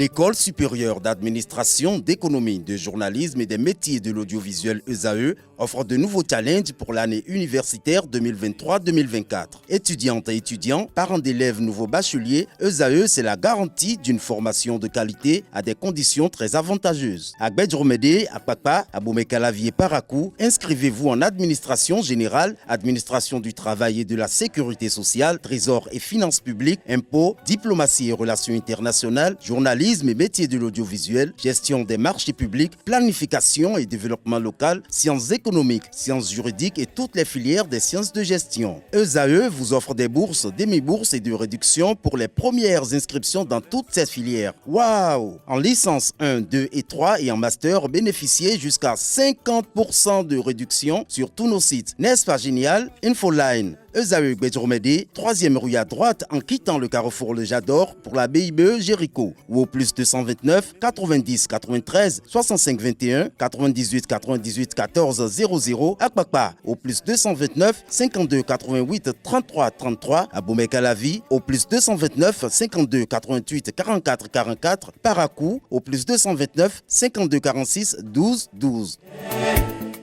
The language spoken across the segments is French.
L'École supérieure d'administration, d'économie, de journalisme et des métiers de l'audiovisuel ESAE offre de nouveaux challenges pour l'année universitaire 2023-2024. Étudiantes et étudiants, parents d'élèves nouveaux bacheliers, ESAE, c'est la garantie d'une formation de qualité à des conditions très avantageuses. À Gbedjromede, à Papa, à Boumekalavi et Parakou, inscrivez-vous en administration générale, administration du travail et de la sécurité sociale, trésor et finances publiques, impôts, diplomatie et relations internationales, journalisme et métiers de l'audiovisuel, gestion des marchés publics, planification et développement local, sciences économiques, sciences juridiques et toutes les filières des sciences de gestion. ESAE vous offre des bourses, demi-bourses et de réductions pour les premières inscriptions dans toutes ces filières. Waouh! En licence 1, 2 et 3 et en master, bénéficiez jusqu'à 50% de réduction sur tous nos sites. N'est-ce pas génial? Infoline. ESAE Gbedjromede, 3e rue à droite en quittant le carrefour Le Jador pour la BIBE Jéricho ou au plus 229 90 93 65 21 98 98 14 00 à Kpakpa au plus 229 52 88 33 33 à Boumekalavi au plus 229 52 88 44 44 Parakou au plus 229 52 46 12 12.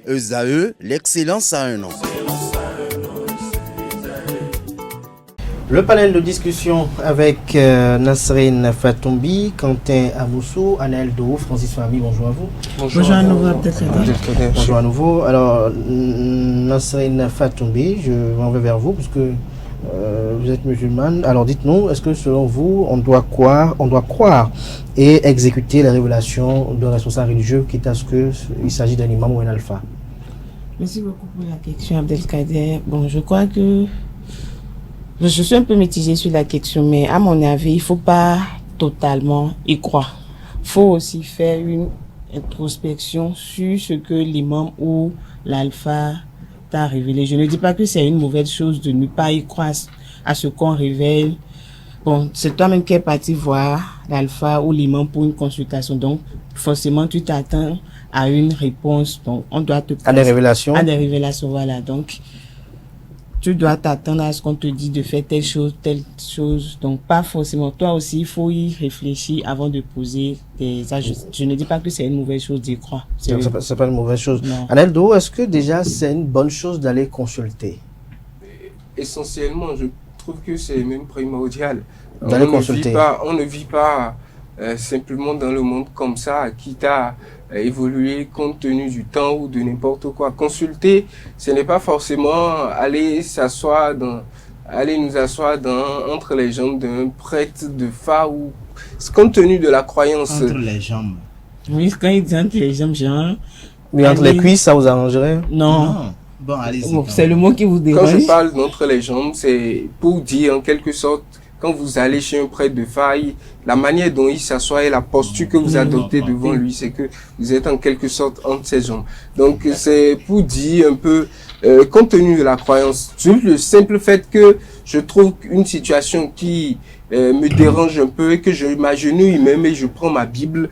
ESAE, l'excellence à un nom. Le panel de discussion avec Nasrine Fatoumbi, Quentin Amoussou, Anaël Dou, Francis Fahmy, bonjour à vous. Bonjour à nouveau, bonjour à nouveau. Alors, Nasrine Fatoumbi, je m'en vais vers vous, puisque vous êtes musulmane. Alors, dites-nous, est-ce que selon vous, on doit croire et exécuter les révélations d'un responsable religieux, quitte à ce qu'il s'agit d'un imam ou un alpha? Merci beaucoup pour la question, Abdelkader. Bon, je crois que je suis un peu mitigée sur la question, mais à mon avis, il ne faut pas totalement y croire. Il faut aussi faire une introspection sur ce que l'imam ou l'alpha t'a révélé. Je ne dis pas que c'est une mauvaise chose de ne pas y croire à ce qu'on révèle. Bon, c'est toi-même qui es parti voir l'alpha ou l'imam pour une consultation. Donc, forcément, tu t'attends à une réponse. Donc, on doit te à des révélations. À des révélations, voilà. Donc, tu dois t'attendre à ce qu'on te dit de faire telle chose. Donc, pas forcément. Toi aussi, il faut y réfléchir avant de poser des ajustements. Je ne dis pas que c'est une mauvaise chose d'y croire. C'est pas une mauvaise chose. Non. Anaël Dou, est-ce que déjà c'est une bonne chose d'aller consulter? Essentiellement, je trouve que c'est même primordial. D'aller consulter. On ne vit pas simplement dans le monde comme ça, quitte à évoluer compte tenu du temps ou de n'importe quoi. Consulter, ce n'est pas forcément aller nous asseoir entre les jambes d'un prêtre de Fa ou compte tenu de la croyance. Entre les jambes. Oui, quand il dit entre les jambes, genre. Oui, entre les cuisses, ça vous arrangerait? Non. Bon, allez-y. Bon, c'est le mot qui vous dérange. Quand je parle d'entre les jambes, c'est pour dire en quelque sorte, quand vous allez chez un prêtre de faille, la manière dont il s'assoit et la posture que vous adoptez devant lui, c'est que vous êtes en quelque sorte entre ses jambes. Donc c'est pour dire un peu, compte tenu de la croyance, le simple fait que je trouve une situation qui me dérange un peu et que je m'agenouille même et je prends ma Bible.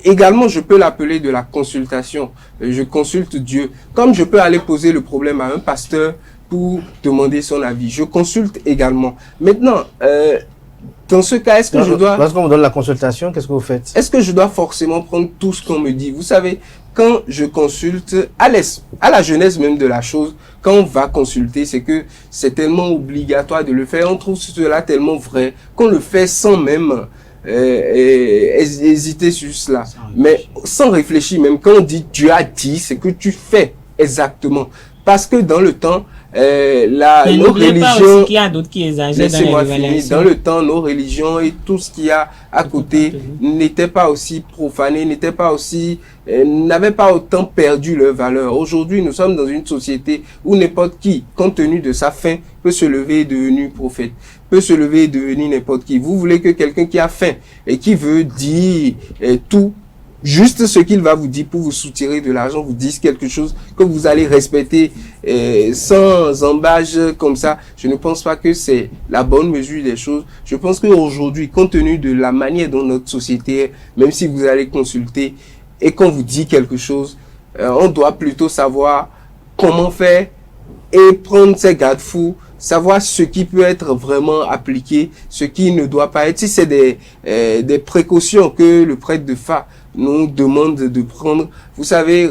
Également, je peux l'appeler de la consultation. Je consulte Dieu. Comme je peux aller poser le problème à un pasteur pour demander son avis. Je consulte également. Maintenant, dans ce cas, est-ce que je dois... Lorsqu'on vous donne la consultation, qu'est-ce que vous faites? Est-ce que je dois forcément prendre tout ce qu'on me dit? Vous savez, quand je consulte, à la jeunesse même de la chose, quand on va consulter, c'est que c'est tellement obligatoire de le faire. On trouve cela tellement vrai qu'on le fait sans même hésiter sur cela. Mais sans réfléchir, même quand on dit Dieu a dit, c'est que tu fais exactement. Parce que dans le temps, nos religions, qu'il y a d'autres qui exagèrent dans le temps, nos religions et tout ce qu'il y a à côté n'étaient pas aussi profanés, n'avaient pas autant perdu leur valeur. Aujourd'hui, nous sommes dans une société où n'importe qui, compte tenu de sa faim, peut se lever et devenir prophète, peut se lever et devenir n'importe qui. Vous voulez que quelqu'un qui a faim et qui veut dire tout, juste ce qu'il va vous dire pour vous soutirer de l'argent, vous dise quelque chose que vous allez respecter sans embâche comme ça. Je ne pense pas que c'est la bonne mesure des choses. Je pense qu'aujourd'hui, compte tenu de la manière dont notre société est, même si vous allez consulter et qu'on vous dit quelque chose, on doit plutôt savoir comment faire et prendre ses garde-fous savoir ce qui peut être vraiment appliqué, ce qui ne doit pas être. Si c'est des précautions que le prêtre de Fa nous demande de prendre, vous savez,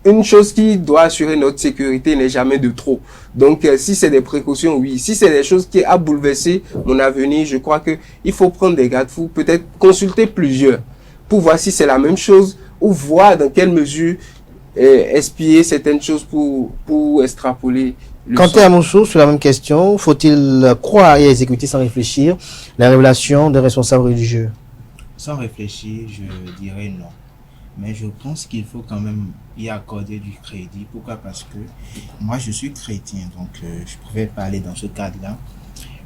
une chose qui doit assurer notre sécurité n'est jamais de trop. Donc, si c'est des précautions, oui. Si c'est des choses qui a bouleversé mon avenir, je crois que il faut prendre des garde-fous, peut-être consulter plusieurs pour voir si c'est la même chose ou voir dans quelle mesure espier certaines choses pour extrapoler. Quant à mon chose, sur la même question, faut-il croire et exécuter sans réfléchir la révélation des responsables religieux? Sans réfléchir, je dirais non. Mais je pense qu'il faut quand même y accorder du crédit. Pourquoi? Parce que moi, je suis chrétien, donc je pouvais parler dans ce cadre-là.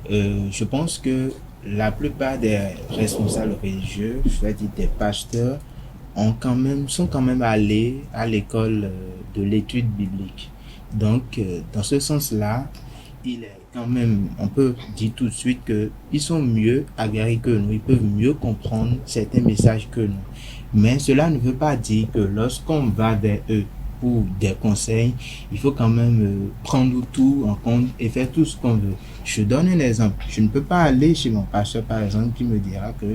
Je pense que la plupart des responsables religieux, je vais dire des pasteurs, sont quand même allés à l'école de l'étude biblique. Donc, dans ce sens-là, il est quand même, on peut dire tout de suite qu'ils sont mieux aguerris que nous, ils peuvent mieux comprendre certains messages que nous. Mais cela ne veut pas dire que lorsqu'on va vers eux pour des conseils, il faut quand même prendre tout en compte et faire tout ce qu'on veut. Je donne un exemple. Je ne peux pas aller chez mon pasteur, par exemple, qui me dira que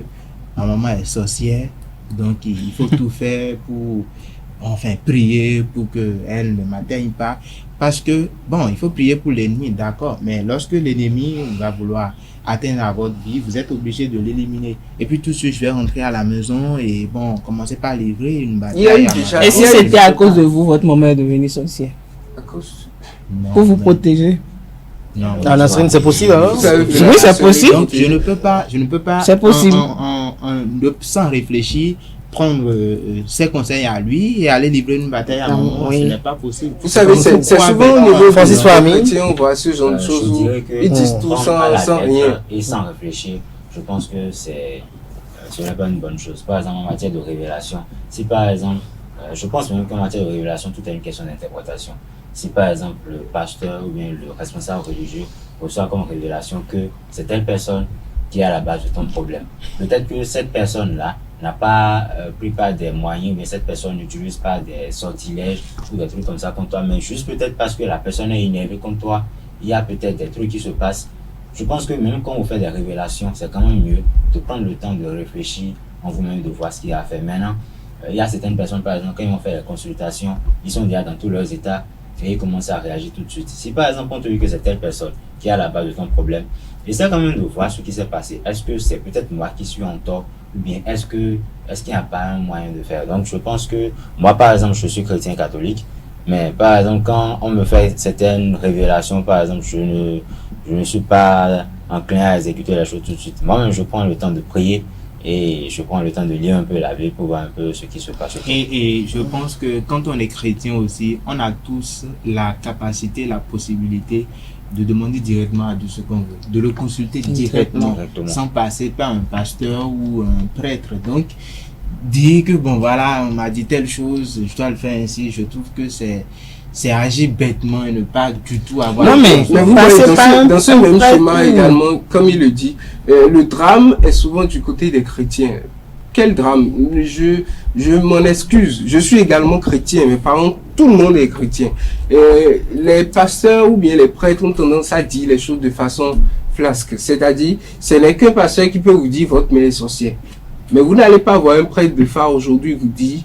ma maman est sorcière, donc il faut tout faire pour, prier pour qu'elle ne m'atteigne pas. Parce que, il faut prier pour l'ennemi, d'accord, mais lorsque l'ennemi va vouloir atteindre votre vie, vous êtes obligé de l'éliminer. Et puis tout de suite, je vais rentrer à la maison et commencer par livrer une bataille. Et si c'était à cause de vous, votre maman est devenue sorcière? À cause... Non, pour vous protéger? Non. Ah, Nasrine, c'est possible, alors? Oui, c'est possible. Donc, je ne peux pas, c'est possible. Sans réfléchir, prendre ses conseils à lui et aller livrer une bataille à maman, ce n'est pas possible. Vous savez, c'est souvent au niveau Francis Famille, on voit ce genre de choses où ils disent tout sans rien. Et sans réfléchir, je pense que ce n'est pas une bonne chose. Par exemple, en matière de révélation, si par exemple, je pense même qu'en matière de révélation, tout est une question d'interprétation. Si par exemple, le pasteur ou bien le responsable religieux reçoit comme révélation que c'est telle personne qui est à la base de ton problème, peut-être que cette personne-là n'a pas pris pas des moyens, mais cette personne n'utilise pas des sortilèges ou des trucs comme ça contre toi, mais juste peut-être parce que la personne est énervée contre toi, il y a peut-être des trucs qui se passent. Je pense que même quand vous faites des révélations, c'est quand même mieux de prendre le temps de réfléchir en vous-même, de voir ce qu'il y a à faire. Maintenant, il y a certaines personnes, par exemple, quand ils vont faire des consultations, ils sont déjà dans tous leurs états et ils commencent à réagir tout de suite. Si par exemple, on te dit que c'est telle personne qui est à la base de ton problème, essaie quand même de voir ce qui s'est passé. Est-ce que c'est peut-être moi qui suis en tort ou bien est-ce qu'il n'y a pas un moyen de faire? Donc je pense que moi par exemple je suis chrétien catholique, mais par exemple quand on me fait certaines révélations, par exemple je ne suis pas enclin à exécuter la chose tout de suite. Moi-même je prends le temps de prier et je prends le temps de lire un peu la Bible pour voir un peu ce qui se passe. Et je pense que quand on est chrétien aussi, on a tous la capacité, la possibilité de demander directement à Dieu ce qu'on veut, de le consulter directement, sans passer par un pasteur ou un prêtre. Donc, dire que on m'a dit telle chose, je dois le faire ainsi, je trouve que c'est agir bêtement et ne pas du tout avoir... Non, mais vous passez dans ce même schéma également, comme il le dit, le drame est souvent du côté des chrétiens. Quel drame? Je m'en excuse. Je suis également chrétien, mais par contre, tout le monde est chrétien. Les pasteurs ou bien les prêtres ont tendance à dire les choses de façon flasque. C'est-à-dire, ce n'est qu'un pasteur qui peut vous dire votre mère est sorcière. Mais vous n'allez pas voir un prêtre de phare aujourd'hui vous dire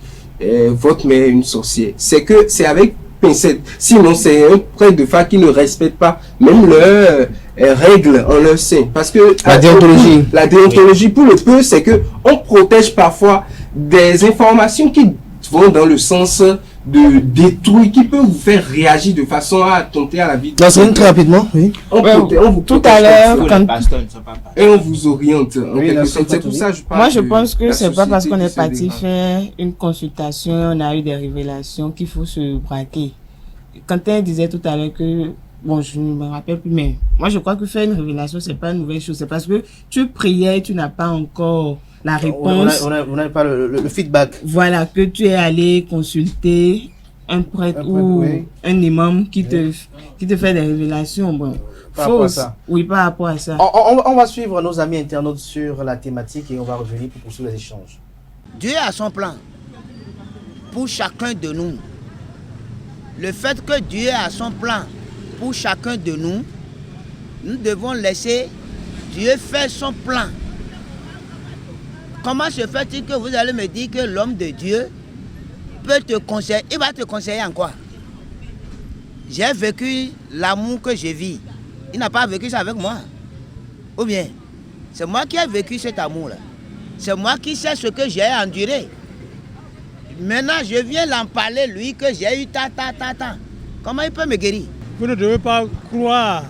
votre mère est une sorcière. C'est avec pincette. Sinon, c'est un prêtre de phare qui ne respecte pas même leurs règles en leur sein. Parce que la déontologie pour le peu, c'est que on protège parfois des informations qui vont dans le sens de détruire, qui peut vous faire réagir de façon à attenter à la vie. Très rapidement, oui. On vous tout à l'heure, et on vous oriente. C'est pour ça que je parle. Moi, je pense que c'est pas parce qu'on est parti faire une consultation, on a eu des révélations qu'il faut se braquer. Quentin disait tout à l'heure que, je ne me rappelle plus, mais moi, je crois que faire une révélation, c'est pas une nouvelle chose. C'est parce que tu priais, tu n'as pas encore la réponse. On n'a pas le feedback. Voilà, que tu es allé consulter un prêtre ou un imam qui te fait des révélations. Fausses. Oui, par rapport à ça. On va suivre nos amis internautes sur la thématique et on va revenir pour poursuivre les échanges. Dieu a son plan pour chacun de nous. Le fait que Dieu a son plan pour chacun de nous Nous devons laisser Dieu faire son plan. Comment se fait-il que vous allez me dire que l'homme de Dieu peut te conseiller? Il va te conseiller en quoi? J'ai vécu l'amour que je vis. Il n'a pas vécu ça avec moi. Ou bien, c'est moi qui ai vécu cet amour-là. C'est moi qui sais ce que j'ai enduré. Maintenant, je viens l'en parler, lui, que j'ai eu ta. Comment il peut me guérir? Vous ne devez pas croire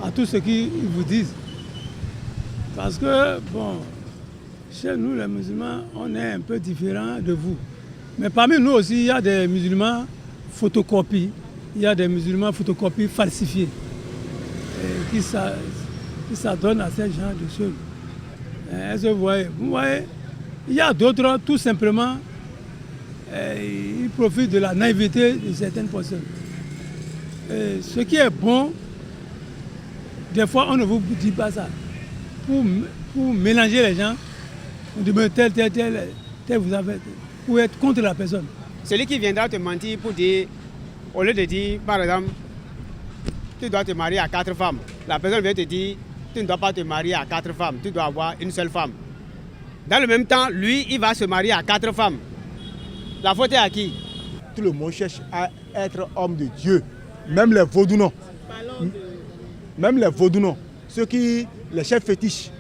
à tout ce qu'ils vous disent. Parce que, bon, chez nous, les musulmans, on est un peu différents de vous. Mais parmi nous aussi, il y a des musulmans photocopies. Il y a des musulmans photocopies falsifiés. Qui s'adonnent à ces genres de choses. Est-ce que vous voyez? Il y a d'autres, tout simplement, ils profitent de la naïveté de certaines personnes. Ce qui est bon, des fois, on ne vous dit pas ça. Pour mélanger les gens, on dit tel vous avez, pour être contre la personne. Celui qui viendra te mentir pour dire, au lieu de dire, par exemple, tu dois te marier à 4 femmes. La personne vient te dire, tu ne dois pas te marier à 4 femmes, tu dois avoir une seule femme. Dans le même temps, lui, il va se marier à 4 femmes. La faute est à qui? Tout le monde cherche à être homme de Dieu. Même les vaudounos. Même les vaudounos. Les chefs fétiches,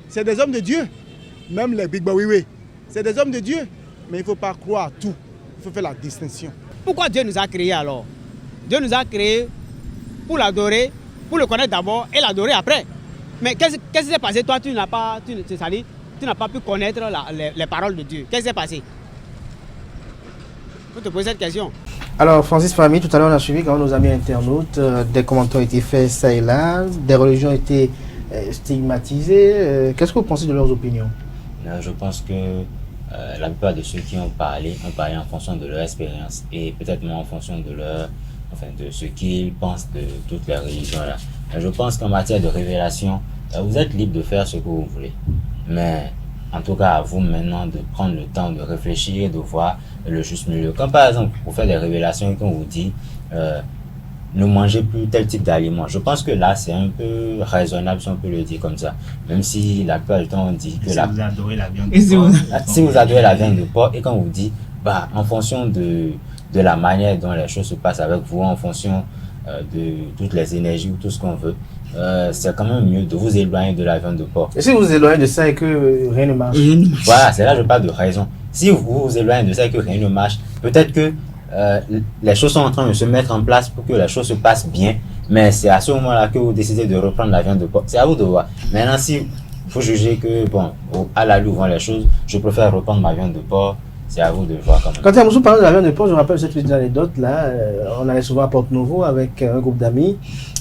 c'est des hommes de Dieu. Même les Big Bawiwe, c'est des hommes de Dieu. Mais il ne faut pas croire à tout. Il faut faire la distinction. Pourquoi Dieu nous a créés alors? Dieu nous a créés pour l'adorer, pour le connaître d'abord et l'adorer après. Mais qu'est-ce qui s'est passé? Toi, tu n'as pas pu connaître les paroles de Dieu. Qu'est-ce qui s'est passé? Il faut te poser cette question. Alors, Francis Fami, tout à l'heure, on a suivi quand nos amis internautes, des commentaires ont été faits ça et là, des religions ont été stigmatisées. Qu'est-ce que vous pensez de leurs opinions? Je pense que la plupart de ceux qui ont parlé en fonction de leur expérience et peut-être moins en fonction de de ce qu'ils pensent de toutes les religions-là. Je pense qu'en matière de révélation, vous êtes libre de faire ce que vous voulez. Mais en tout cas, à vous maintenant de prendre le temps de réfléchir, de voir le juste milieu. Comme par exemple, pour faire des révélations et qu'on vous dit ne mangez plus tel type d'aliment. Je pense que là, c'est un peu raisonnable si on peut le dire comme ça. Même si la plupart du temps, on dit que si vous adorez la viande de porc. Si vous adorez la viande de porc et qu'on vous dit, en fonction de la manière dont les choses se passent avec vous, en fonction de toutes les énergies ou tout ce qu'on veut, c'est quand même mieux de vous éloigner de la viande de porc. Et si vous vous éloignez de ça et que rien ne marche? Voilà, c'est là que je parle de raison. Si vous vous éloignez de ça et que rien ne marche, peut-être que les choses sont en train de se mettre en place pour que les choses se passent bien, mais c'est à ce moment-là que vous décidez de reprendre la viande de porc. C'est à vous de voir. Maintenant, si vous jugez que, à la loupe vont les choses, je préfère reprendre ma viande de porc, c'est à vous de voir quand même. Quand vous parlez de la viande de porc, je me rappelle cette petite anecdote-là. On allait souvent à Porte-Nouveau avec un groupe d'amis.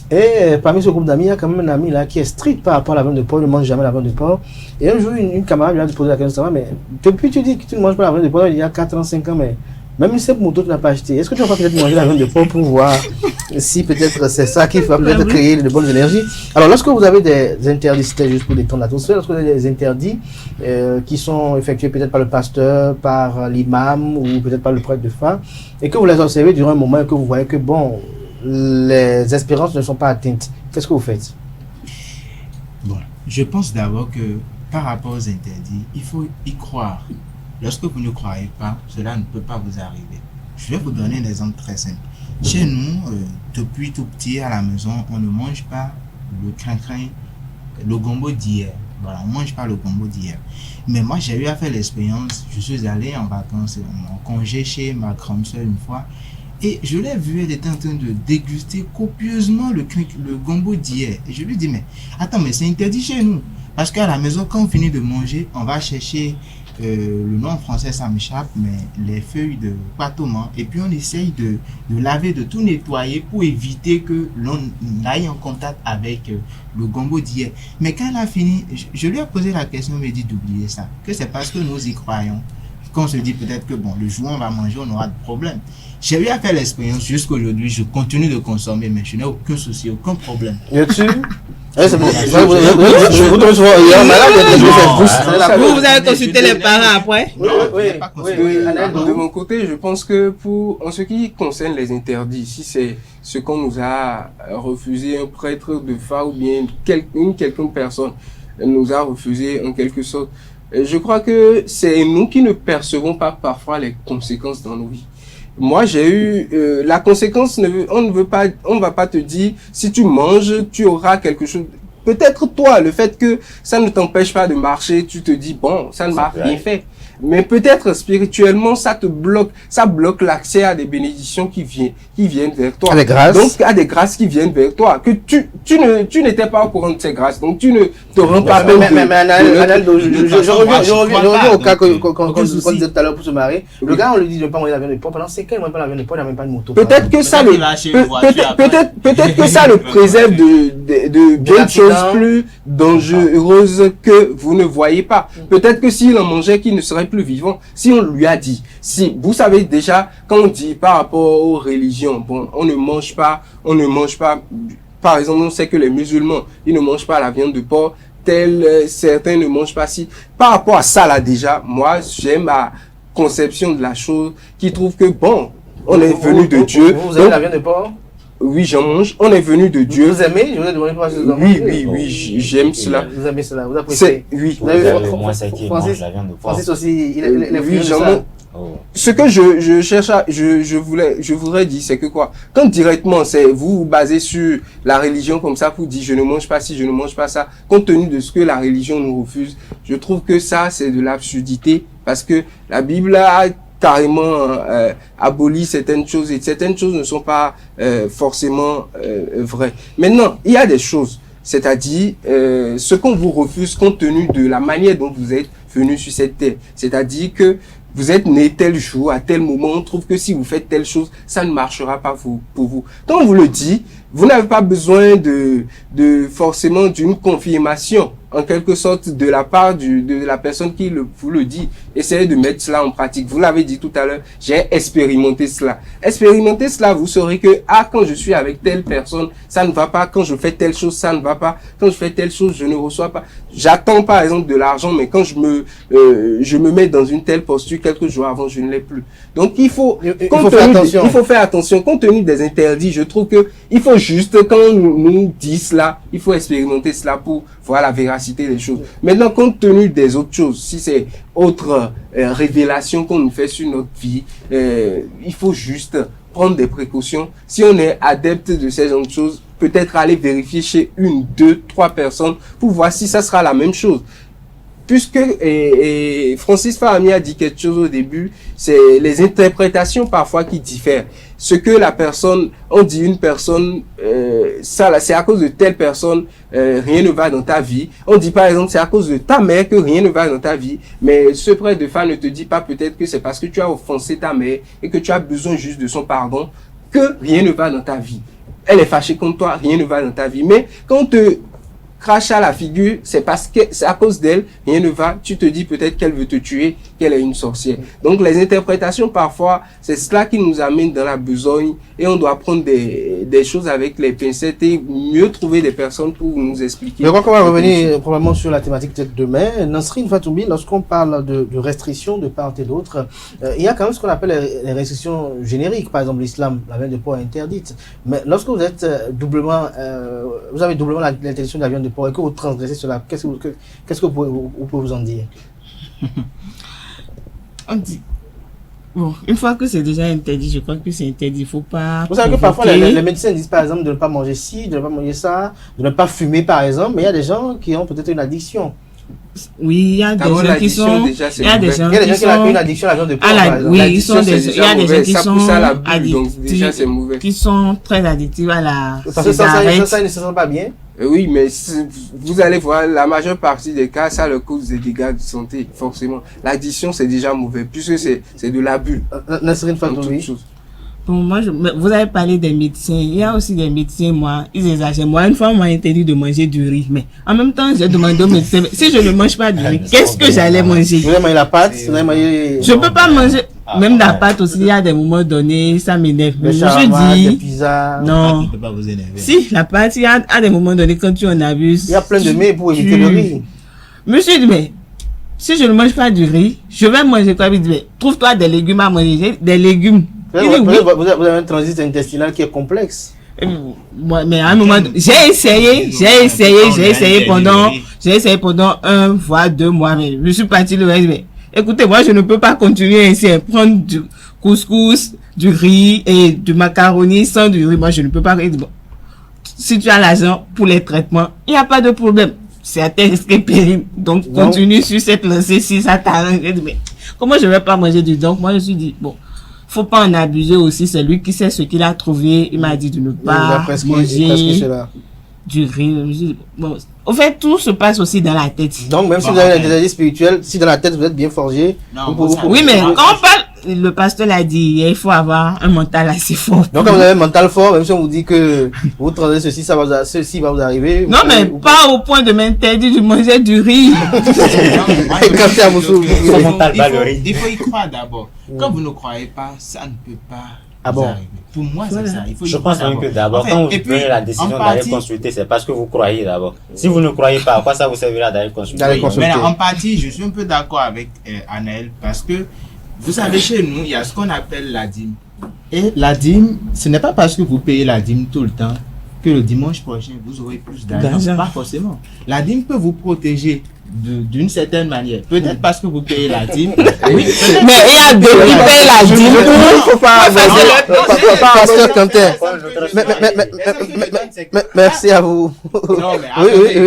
Et parmi ce groupe d'amis, il y a quand même un ami là qui est strict par rapport à la viande de porc, il ne mange jamais la viande de porc. Et un jour, une camarade lui a posé la question, mais depuis tu dis que tu ne manges pas la viande de porc, il y a 4 ans, 5 ans, mais même cette moto tu n'as pas acheté. Est-ce que tu vas pas peut-être manger la viande de porc pour voir si peut-être c'est ça qui va peut-être créer de bonnes énergies? Alors lorsque vous avez des interdits, c'était juste pour détendre l'atmosphère, lorsque vous avez des interdits qui sont effectués peut-être par le pasteur, par l'imam ou peut-être par le prêtre de foi, et que vous les observez durant un moment et que vous voyez que les espérances ne sont pas atteintes, qu'est-ce que vous faites? Bon, je pense d'abord que par rapport aux interdits, il faut y croire. Lorsque vous ne croyez pas, cela ne peut pas vous arriver. Je vais vous donner un exemple très simple. Chez nous, depuis tout petit à la maison, on ne mange pas le crin-crin, le gombo d'hier. Voilà, on ne mange pas le gombo d'hier. Mais moi, j'ai eu à faire l'expérience. Je suis allé en vacances, en congé chez ma grande soeur une fois. Et je l'ai vu, elle était en train de déguster copieusement le gombo d'hier. Et je lui dis, mais attends, mais c'est interdit chez nous. Parce qu'à la maison, quand on finit de manger, on va chercher, le nom français ça m'échappe, mais les feuilles de patoman. Et puis on essaye de laver, de tout nettoyer pour éviter que l'on aille en contact avec le gombo d'hier. Mais quand elle a fini, je lui ai posé la question, elle m'a dit d'oublier ça. Que c'est parce que nous y croyons qu'on se dit peut-être que bon, le jour où on va manger, on aura de problème. J'ai eu à faire l'expérience jusqu'aujourd'hui, je continue de consommer, mais je n'ai aucun souci, aucun problème. Là-dessus c'est bon. Vous avez consulté les parents après? Oui. De mon côté, je pense que en ce qui concerne les interdits, si c'est ce qu'on nous a refusé, un prêtre de foi ou bien une quelconque personne nous a refusé en quelque sorte, je crois que c'est nous qui ne percevons pas parfois les conséquences dans nos vies. Moi, j'ai eu la conséquence. On ne va pas te dire si tu manges, tu auras quelque chose. Peut-être toi, le fait que ça ne t'empêche pas de marcher, tu te dis bon, ça ne m'a rien fait. Mais peut-être spirituellement, ça bloque l'accès à des bénédictions qui viennent vers toi. À des grâces. Donc, à des grâces qui viennent vers toi. Que tu n'étais pas au courant de ces grâces. Donc, tu ne te rends pas compte. Mais je reviens au cas qu'on disait tout à l'heure pour se marier. Le gars, on lui dit de ne pas manger la viande de porc. Pendant 5 ans, il ne mange pas la viande de porc, il n'a même pas de moto. Peut-être que ça le préserve de bien de choses plus dangereuses que vous ne voyez pas. Peut-être que s'il en mangeait, qu'il ne serait plus vivant. Si on lui a dit, si vous savez déjà, quand on dit par rapport aux religions, bon, on ne mange pas, par exemple, on sait que les musulmans, ils ne mangent pas la viande de porc, certains ne mangent pas si. Par rapport à ça là déjà, moi, j'ai ma conception de la chose qui trouve que bon, on est venu de Dieu. Vous aimez la viande de porc? Oui, j'en mange. On est venu de Dieu. Vous aimez? Je vous ai demandé pourquoi vous en mangez. Oui, j'aime cela. Vous aimez cela? Vous appréciez? Oui. Vous avez au moins ça qui mange la viande de porc. Francis aussi, il est oui, j'en mange. Ce que je voudrais dire, c'est que quoi? Quand directement, vous vous basez sur la religion comme ça pour dire je ne mange pas ci, je ne mange pas ça, compte tenu de ce que la religion nous refuse, je trouve que ça, c'est de l'absurdité parce que la Bible a carrément aboli certaines choses et certaines choses ne sont pas forcément vraies. Maintenant, il y a des choses, c'est-à-dire ce qu'on vous refuse compte tenu de la manière dont vous êtes venu sur cette terre. C'est-à-dire que vous êtes né tel jour, à tel moment, on trouve que si vous faites telle chose, ça ne marchera pas pour vous. Quand on vous le dit, vous n'avez pas besoin de forcément d'une confirmation, en quelque sorte, de la part de la personne qui vous le dit. Essayez de mettre cela en pratique. Vous l'avez dit tout à l'heure, j'ai expérimenté cela. Expérimentez cela, vous saurez que, quand je suis avec telle personne, ça ne va pas. Quand je fais telle chose, ça ne va pas. Quand je fais telle chose, je ne reçois pas. J'attends par exemple de l'argent, mais quand je me mets dans une telle posture, quelques jours avant, je ne l'ai plus. Donc il faut faire attention. Compte tenu des interdits, je trouve que il faut juste, quand on nous dit cela, il faut expérimenter cela pour voir la véracité des choses. Maintenant, compte tenu des autres choses, si c'est autre révélation qu'on nous fait sur notre vie, il faut juste prendre des précautions. Si on est adepte de ces genres de choses, peut-être aller vérifier chez 1, 2, 3 personnes pour voir si ça sera la même chose. Puisque Francis Fahmy a dit quelque chose au début, c'est les interprétations parfois qui diffèrent. Ce que la personne, on dit une personne, ça là, c'est à cause de telle personne, rien ne va dans ta vie. On dit par exemple, c'est à cause de ta mère que rien ne va dans ta vie. Mais ce prêtre de foi ne te dit pas peut-être que c'est parce que tu as offensé ta mère et que tu as besoin juste de son pardon que rien ne va dans ta vie. Elle est fâchée contre toi, rien ne va dans ta vie. Mais quand on te crache à la figure, c'est parce que c'est à cause d'elle, rien ne va, tu te dis peut-être qu'elle veut te tuer, qu'elle est une sorcière. Donc les interprétations parfois, c'est cela qui nous amène dans la besogne et on doit prendre des choses avec les pincettes et mieux trouver des personnes pour nous expliquer. Je crois qu'on va revenir probablement sur la thématique peut-être demain. Nasrine Fatoumbi, lorsqu'on parle de restrictions de part et d'autre, il y a quand même ce qu'on appelle les restrictions génériques. Par exemple, l'islam, la viande de porc est interdite. Mais lorsque vous êtes doublement, vous avez doublement l'interdiction de la viande de porc et que vous transgressez cela, qu'est-ce que vous pouvez vous en dire? On dit, bon, une fois que c'est déjà interdit, je crois que c'est interdit, il ne faut pas... Vous savez que parfois les médecins disent par exemple de ne pas manger ci, de ne pas manger ça, de ne pas fumer par exemple, mais il y a des gens qui ont peut-être une addiction. Oui, il y a des gens qui sont... Il y a des gens qui ont une addiction à la viande de porc. Oui, il y a des gens qui sont addictifs, qui sont très addictifs à la cigarette. Parce que ça, ils ne se sentent pas bien. Oui, mais vous allez voir, la majeure partie des cas, ça leur cause des dégâts de santé, forcément. L'addiction, c'est déjà mauvais, puisque c'est de l'abus. Nasrine Fatoumbi. Pour moi, vous avez parlé des médecins. Il y a aussi des médecins, moi, ils exagèrent. Moi, une fois, on m'a interdit de manger du riz. Mais en même temps, j'ai demandé au médecin, si je ne mange pas du riz, qu'est-ce que j'allais manger? Vous avez mangé la pâte? Vous avez mangé... Je peux pas manger. Même la pâte aussi, il y a des moments donnés, ça m'énerve. Des Je shawarma, dis, des pizzas. non. Ça ne peut pas vous énerver. Si, la pâte, il y a à des moments donnés, quand tu en abuses. Il y a plein de mets pour éviter le riz. Monsieur dit, mais si je ne mange pas du riz, je vais manger quoi? Il dit, mais trouve-toi des légumes à manger. J'ai des légumes. Vous avez un transit intestinal qui est complexe. Moi, mais à un moment, j'ai essayé pendant 1 voire 2 mois, mais je suis parti le reste. Mais écoutez, moi, je ne peux pas continuer ainsi à prendre du couscous, du riz et du macaroni sans du riz. Moi, je ne peux pas. Bon, si tu as l'argent pour les traitements, il n'y a pas de problème. C'est à tes risques et périls. Donc, continue sur cette lancée si ça t'arrange. Mais comment je vais pas manger du donc? Moi, je me suis dit, bon, faut pas en abuser aussi. C'est lui qui sait ce qu'il a trouvé. Il m'a dit de ne pas manger du riz. Bon, au fait, tout se passe aussi dans la tête. Donc, même si vous avez une maladie spirituelle, si dans la tête vous êtes bien forgé, oui, mais quand on parle, le pasteur l'a dit, il faut avoir un mental assez fort. Donc, quand vous avez un mental fort, même si on vous dit que vous traversez ceci, ceci va vous arriver. Non, mais pas au point de m'interdire de manger du riz. Il faut y croire d'abord. Quand vous ne croyez pas, ça ne peut pas vous arriver. Pour moi, c'est ça. Je pense même que d'abord, quand vous prenez la décision d'aller consulter, c'est parce que vous croyez d'abord. Si vous ne croyez pas, à quoi ça vous servira d'aller consulter? Mais en partie, je suis un peu d'accord avec Anaël parce que vous savez, chez nous, il y a ce qu'on appelle la dîme. Et la dîme, ce n'est pas parce que vous payez la dîme tout le temps que le dimanche prochain, vous aurez plus d'argent. Pas forcément. La dîme peut vous protéger d'une certaine manière. Peut-être parce que vous payez la dîme. Oui. Mais il y a deux qui payent la dîme. Il ne faut pas Pasteur Quentin. Merci à vous. Non, mais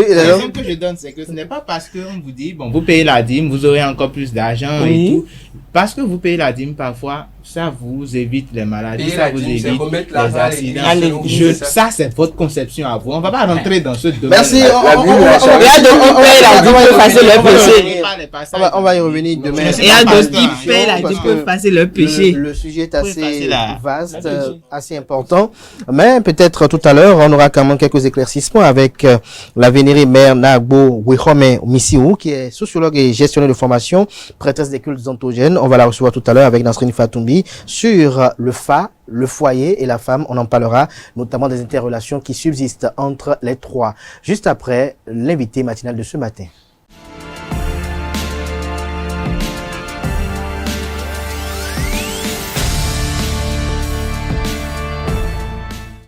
l'exemple que je donne, c'est que ce n'est pas parce qu'on vous dit, bon, vous payez la dîme, vous aurez encore plus d'argent et tout. Parce que vous payez la dîme, parfois, ça vous évite les maladies, ça vous évite les accidents. Ça, c'est votre conception à vous. On ne va pas rentrer dans ce domaine. Merci. On va y revenir demain. Il y a d'autres qui paient la dîme pour effacer leur péché. Le sujet est assez vaste, assez important. Mais peut-être tout à l'heure, on aura quand même quelques éclaircissements avec la vénérée mère Nagbo Wihome Misiou, qui est sociologue et gestionnaire de formation, prêtresse des cultes ontogènes. On va la recevoir tout à l'heure avec Nasrine Fatoumbi sur le foyer et la femme. On en parlera notamment des interrelations qui subsistent entre les trois. Juste après l'invité matinal de ce matin.